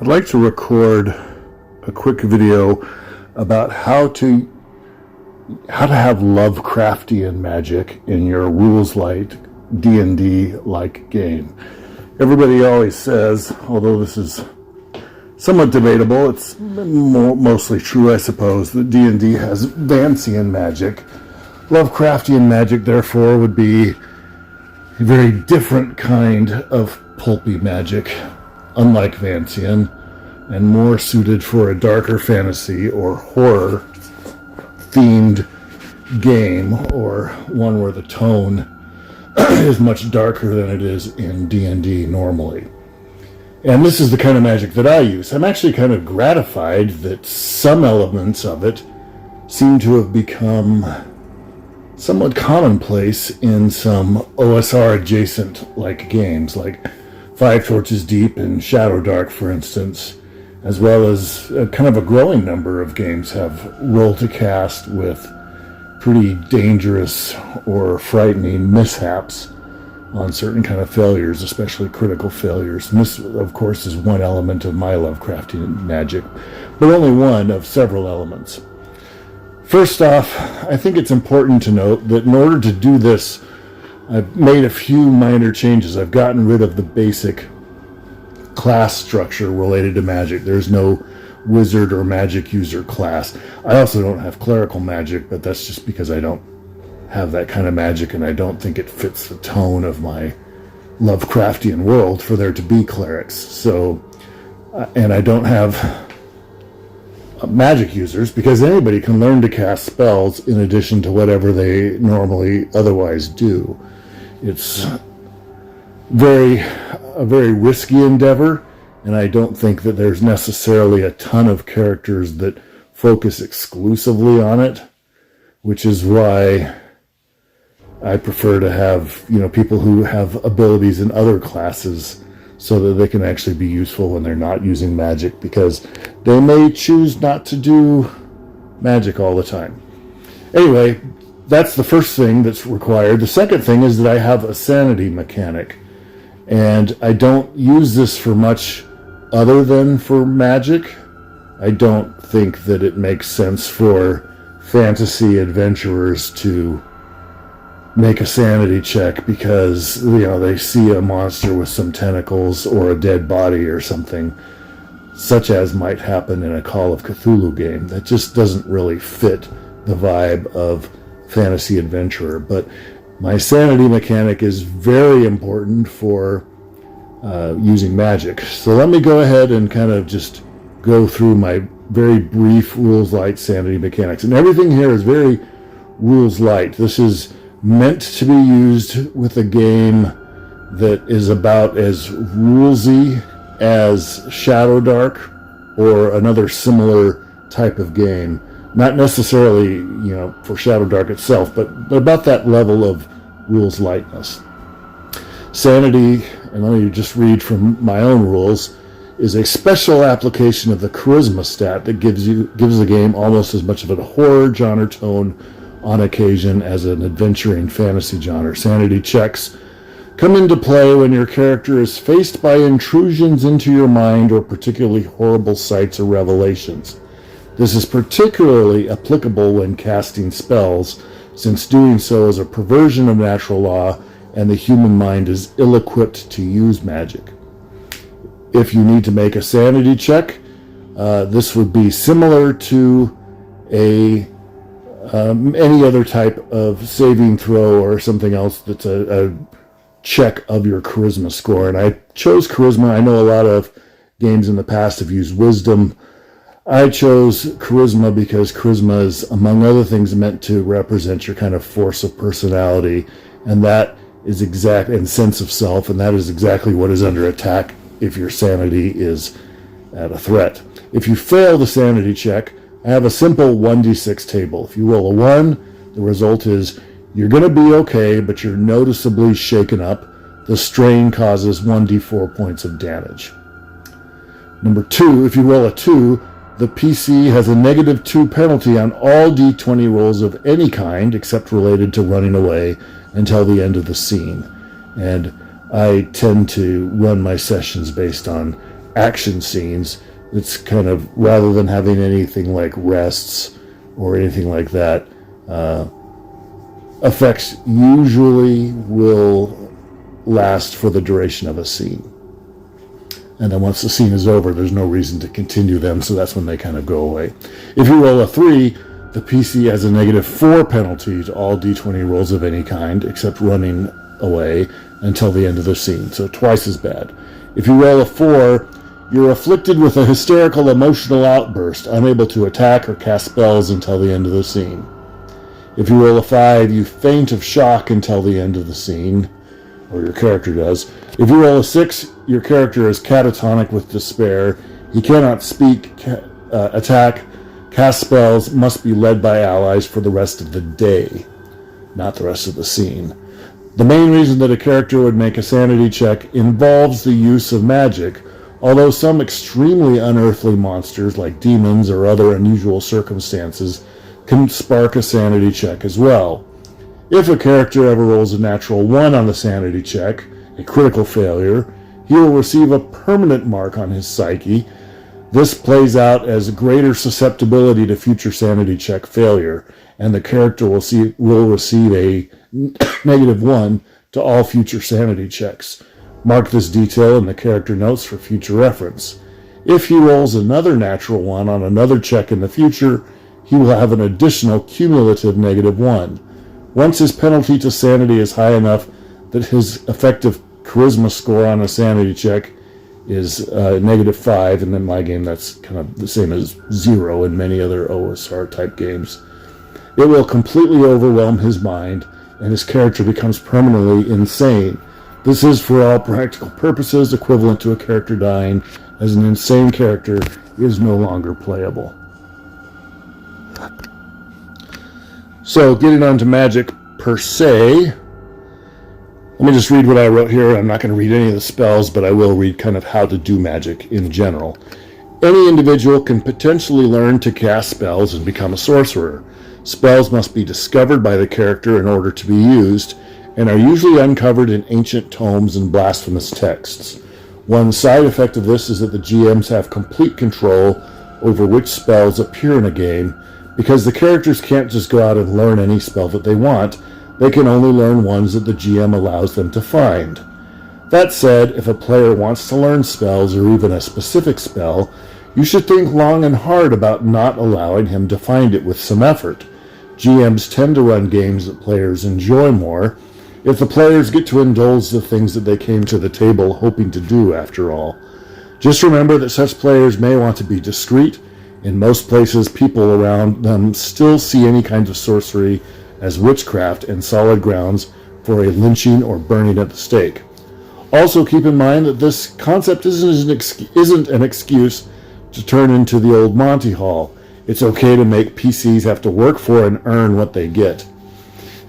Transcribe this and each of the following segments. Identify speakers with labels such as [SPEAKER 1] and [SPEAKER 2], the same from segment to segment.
[SPEAKER 1] I'd like to record a quick video about how to have Lovecraftian magic in your rules light D&D like game. Everybody always says, although this is somewhat debatable, it's mostly true I suppose, that D&D has Vancian magic. Lovecraftian magic therefore would be a very different kind of pulpy magic, unlike Vancian, and more suited for a darker fantasy or horror themed game, or one where the tone is much darker than it is in D&D normally. And this is the kind of magic that I use. I'm actually kind of gratified that some elements of it seem to have become somewhat commonplace in some OSR adjacent like games, like Five Torches Deep and Shadow Dark, for instance, as well as kind of a growing number of games have roll to cast with pretty dangerous or frightening mishaps on certain kind of failures, especially critical failures. And this, of course, is one element of my Lovecraftian magic, but only one of several elements. First off, I think it's important to note that in order to do this, I've made a few minor changes. I've gotten rid of the basic class structure related to magic. There's no wizard or magic user class. I also don't have clerical magic, but that's just because I don't have that kind of magic, and I don't think it fits the tone of my Lovecraftian world for there to be clerics. So, and I don't have magic users, because anybody can learn to cast spells in addition to whatever they normally otherwise do. It's a very risky endeavor, and I don't think that there's necessarily a ton of characters that focus exclusively on it, which is why I prefer to have, people who have abilities in other classes so that they can actually be useful when they're not using magic, because they may choose not to do magic all the time. Anyway, that's the first thing that's required. The second thing is that I have a sanity mechanic, and I don't use this for much other than for magic. I don't think that it makes sense for fantasy adventurers to make a sanity check because they see a monster with some tentacles or a dead body or something, such as might happen in a Call of Cthulhu game. That just doesn't really fit the vibe of fantasy adventurer. But my sanity mechanic is very important for using magic. So let me go ahead and kind of just go through my very brief rules light sanity mechanics. And everything here is very rules light. This is meant to be used with a game that is about as rulesy as Shadow Dark or another similar type of game. Not necessarily, for Shadow Dark itself, but about that level of rules lightness. Sanity, and let me just read from my own rules, is a special application of the charisma stat that gives the game almost as much of a horror genre tone on occasion as an adventuring fantasy genre. Sanity checks come into play when your character is faced by intrusions into your mind or particularly horrible sights or revelations. This is particularly applicable when casting spells, since doing so is a perversion of natural law and the human mind is ill-equipped to use magic. If you need to make a sanity check, this would be similar to any other type of saving throw or something else that's a check of your charisma score. And I chose charisma. I know a lot of games in the past have used wisdom. I chose charisma because charisma is, among other things, meant to represent your kind of force of personality, and that is and sense of self, and that is exactly what is under attack if your sanity is at a threat. If you fail the sanity check, I have a simple 1d6 table. If you roll a 1, the result is you're going to be okay, but you're noticeably shaken up. The strain causes 1d4 points of damage. Number 2, if you roll a 2, the PC has a -2 penalty on all d20 rolls of any kind, except related to running away, until the end of the scene. And I tend to run my sessions based on action scenes. It's kind of, rather than having anything like rests or anything like that, effects usually will last for the duration of a scene. And then once the scene is over, there's no reason to continue them, so that's when they kind of go away. If you roll a 3, the PC has a -4 penalty to all D20 rolls of any kind, except running away, until the end of the scene, so twice as bad. If you roll a 4, you're afflicted with a hysterical emotional outburst, unable to attack or cast spells until the end of the scene. If you roll a 5, you faint of shock until the end of the scene, or your character does. If you roll a 6, your character is catatonic with despair. He cannot speak, attack, cast spells, must be led by allies for the rest of the day, not the rest of the scene. The main reason that a character would make a sanity check involves the use of magic, although some extremely unearthly monsters like demons or other unusual circumstances can spark a sanity check as well. If a character ever rolls a natural 1 on the sanity check, a critical failure, he will receive a permanent mark on his psyche. This plays out as greater susceptibility to future sanity check failure, and the character will receive a -1 to all future sanity checks. Mark this detail in the character notes for future reference. If he rolls another natural 1 on another check in the future, he will have an additional cumulative -1. Once his penalty to sanity is high enough that his effective charisma score on a sanity check is -5, and in my game that's kind of the same as 0 in many other OSR type games, it will completely overwhelm his mind, and his character becomes permanently insane. This is, for all practical purposes, equivalent to a character dying, as an insane character is no longer playable. So, getting on to magic per se, let me just read what I wrote here. I'm not going to read any of the spells, but I will read kind of how to do magic in general. Any individual can potentially learn to cast spells and become a sorcerer. Spells must be discovered by the character in order to be used, and are usually uncovered in ancient tomes and blasphemous texts. One side effect of this is that the GMs have complete control over which spells appear in a game, because the characters can't just go out and learn any spell that they want. They can only learn ones that the GM allows them to find. That said, if a player wants to learn spells, or even a specific spell, you should think long and hard about not allowing him to find it with some effort. GMs tend to run games that players enjoy more, if the players get to indulge the things that they came to the table hoping to do, after all. Just remember that such players may want to be discreet. In most places, people around them still see any kind of sorcery as witchcraft and solid grounds for a lynching or burning at the stake. Also keep in mind that this concept isn't an excuse to turn into the old Monty Hall. It's okay to make PCs have to work for and earn what they get.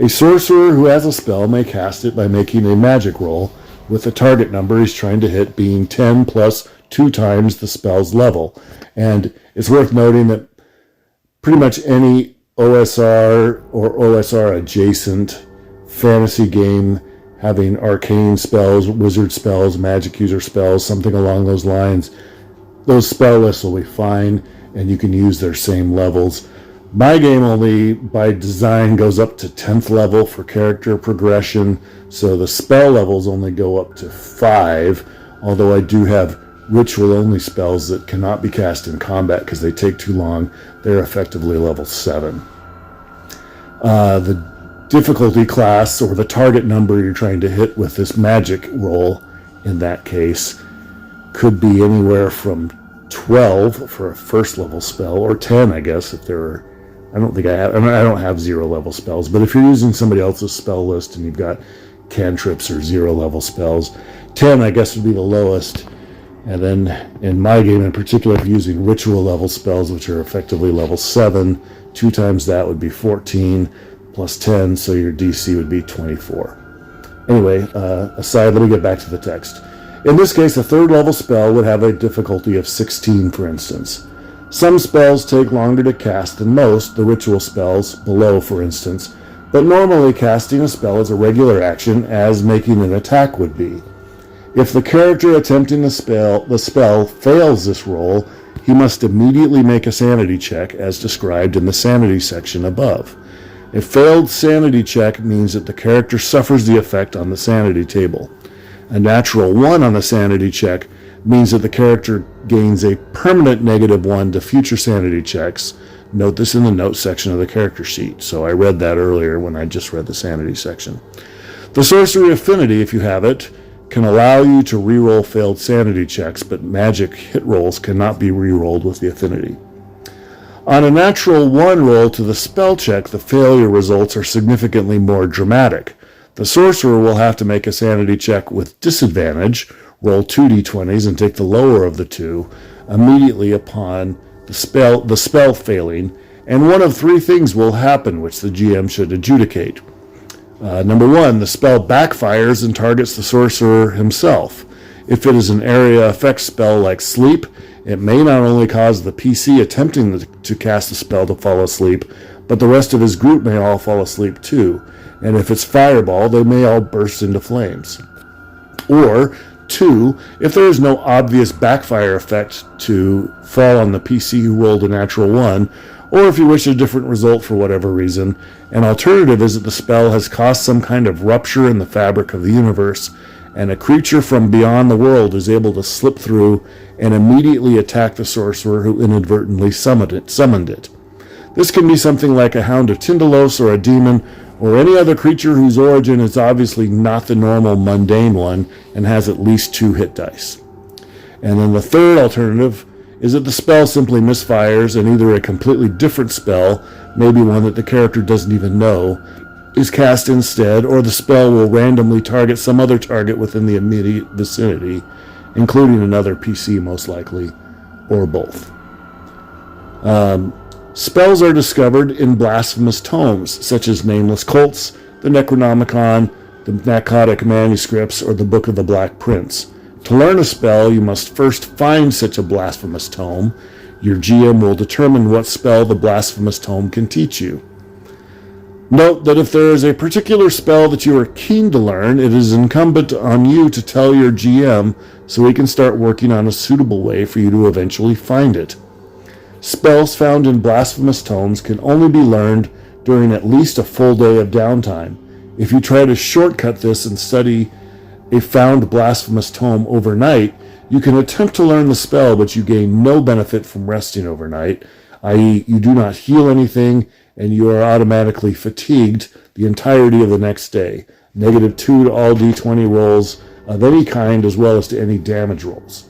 [SPEAKER 1] A sorcerer who has a spell may cast it by making a magic roll, with the target number he's trying to hit being 10 plus 2 times the spell's level. And it's worth noting that pretty much any OSR or OSR adjacent fantasy game having arcane spells, wizard spells, magic user spells, something along those lines, those spell lists will be fine, and you can use their same levels. My game only, by design, goes up to 10th level for character progression, so the spell levels only go up to 5, although I do have ritual-only spells that cannot be cast in combat because they take too long. They're effectively level 7. The difficulty class, or the target number you're trying to hit with this magic roll, in that case, could be anywhere from 12 for a first level spell, or 10, I guess, if there are. I don't have 0 level spells, but if you're using somebody else's spell list and you've got cantrips or 0 level spells, 10, I guess, would be the lowest. And then in my game in particular, if you're using ritual level spells, which are effectively level 7, 2 times that would be 14 plus 10, so your DC would be 24. Anyway, aside, let me get back to the text. In this case, a 3rd level spell would have a difficulty of 16, for instance. Some spells take longer to cast than most, the ritual spells, below for instance, but normally casting a spell is a regular action, as making an attack would be. If the character attempting the spell fails this roll, he must immediately make a sanity check as described in the sanity section above. A failed sanity check means that the character suffers the effect on the sanity table. A natural 1 on the sanity check means that the character gains a permanent -1 to future sanity checks. Note this in the notes section of the character sheet. So I read that earlier when I just read the sanity section. The sorcery affinity, if you have it, can allow you to reroll failed sanity checks, but magic hit rolls cannot be rerolled with the affinity. On a natural 1 roll to the spell check, the failure results are significantly more dramatic. The sorcerer will have to make a sanity check with disadvantage, roll 2d20s and take the lower of the two, immediately upon the spell failing, and one of 3 things will happen which the GM should adjudicate. Number 1, the spell backfires and targets the sorcerer himself. If it is an area effect spell like sleep, it may not only cause the PC attempting to cast the spell to fall asleep, but the rest of his group may all fall asleep too. And if it's fireball, they may all burst into flames. Or 2, if there is no obvious backfire effect to fall on the PC who rolled a natural 1, or if you wish a different result for whatever reason, an alternative is that the spell has caused some kind of rupture in the fabric of the universe, and a creature from beyond the world is able to slip through and immediately attack the sorcerer who inadvertently summoned it. This can be something like a Hound of Tindalos or a demon, or any other creature whose origin is obviously not the normal mundane one and has at least 2 hit dice. And then the third alternative is that the spell simply misfires and either a completely different spell, maybe one that the character doesn't even know, is cast instead, or the spell will randomly target some other target within the immediate vicinity, including another PC most likely, or both. Spells are discovered in blasphemous tomes, such as Nameless Cults, the Necronomicon, the Narcotic Manuscripts, or the Book of the Black Prince. To learn a spell, you must first find such a blasphemous tome. Your GM will determine what spell the blasphemous tome can teach you. Note that if there is a particular spell that you are keen to learn, it is incumbent on you to tell your GM so he can start working on a suitable way for you to eventually find it. Spells found in blasphemous tomes can only be learned during at least a full day of downtime. If you try to shortcut this and study a found blasphemous tome overnight, you can attempt to learn the spell, but you gain no benefit from resting overnight, i.e. you do not heal anything, and you are automatically fatigued the entirety of the next day. -2 to all d20 rolls of any kind, as well as to any damage rolls.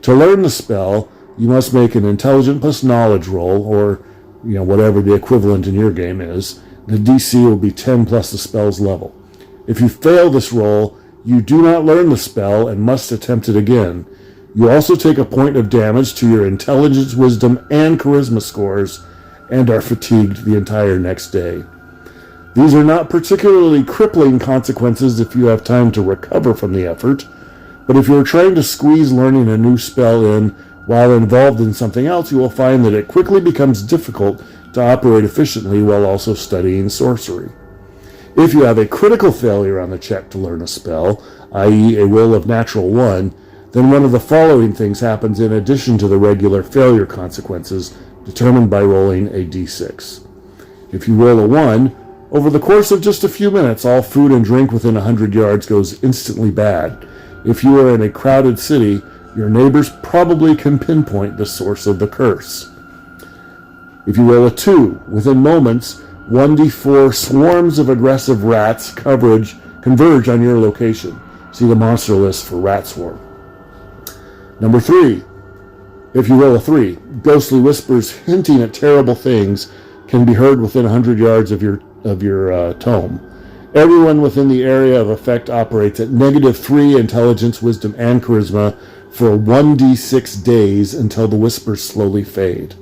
[SPEAKER 1] To learn the spell, you must make an intelligence plus knowledge roll, or whatever the equivalent in your game is. The DC will be 10 plus the spell's level. If you fail this roll, you do not learn the spell and must attempt it again. You also take a point of damage to your intelligence, wisdom, and charisma scores, and are fatigued the entire next day. These are not particularly crippling consequences if you have time to recover from the effort, but if you are trying to squeeze learning a new spell in while involved in something else, you will find that it quickly becomes difficult to operate efficiently while also studying sorcery. If you have a critical failure on the check to learn a spell, i.e. a roll of natural 1, then one of the following things happens in addition to the regular failure consequences determined by rolling a d6. If you roll a 1, over the course of just a few minutes, all food and drink within 100 yards goes instantly bad. If you are in a crowded city, your neighbors probably can pinpoint the source of the curse. If you roll a 2, within moments, 1d4 swarms of aggressive rats converge on your location. See the monster list for rat swarm. Number 3. If you roll a 3, ghostly whispers hinting at terrible things can be heard within 100 yards of your tome. Everyone within the area of effect operates at -3 intelligence, wisdom, and charisma for 1d6 days until the whispers slowly fade.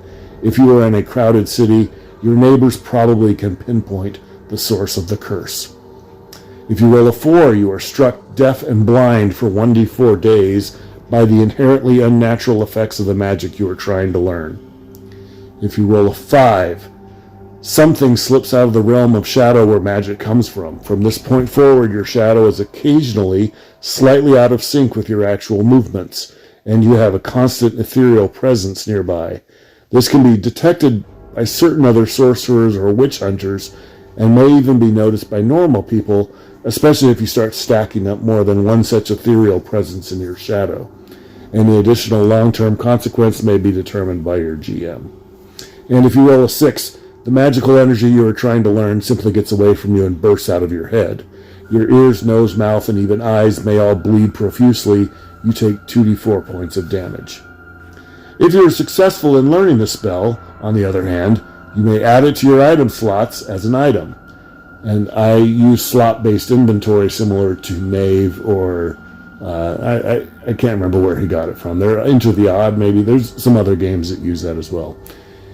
[SPEAKER 1] If you are in a crowded city, your neighbors probably can pinpoint the source of the curse. If you roll a 4, you are struck deaf and blind for 1d4 days by the inherently unnatural effects of the magic you are trying to learn. If you roll a 5, something slips out of the realm of shadow where magic comes from. From this point forward, your shadow is occasionally slightly out of sync with your actual movements, and you have a constant ethereal presence nearby. This can be detected by certain other sorcerers or witch hunters, and may even be noticed by normal people, especially if you start stacking up more than one such ethereal presence in your shadow. Any additional long-term consequence may be determined by your GM. And if you roll a 6, the magical energy you are trying to learn simply gets away from you and bursts out of your head. Your ears, nose, mouth, and even eyes may all bleed profusely. You take 2d4 points of damage. If you are successful in learning the spell, on the other hand, you may add it to your item slots as an item. And I use slot-based inventory similar to Knave or... I can't remember where he got it from. They're Into the Odd, maybe. There's some other games that use that as well.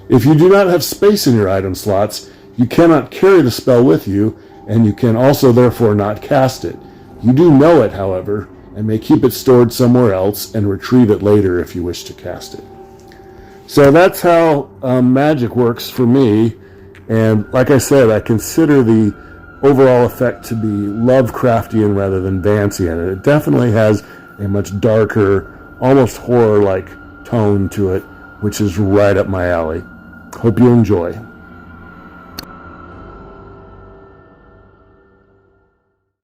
[SPEAKER 1] If you do not have space in your item slots, you cannot carry the spell with you, and you can also therefore not cast it. You do know it, however, and may keep it stored somewhere else and retrieve it later if you wish to cast it. So that's how magic works for me, and like I said, I consider the overall effect to be Lovecraftian rather than Vancian, and it definitely has a much darker, almost horror-like tone to it, which is right up my alley. Hope you enjoy.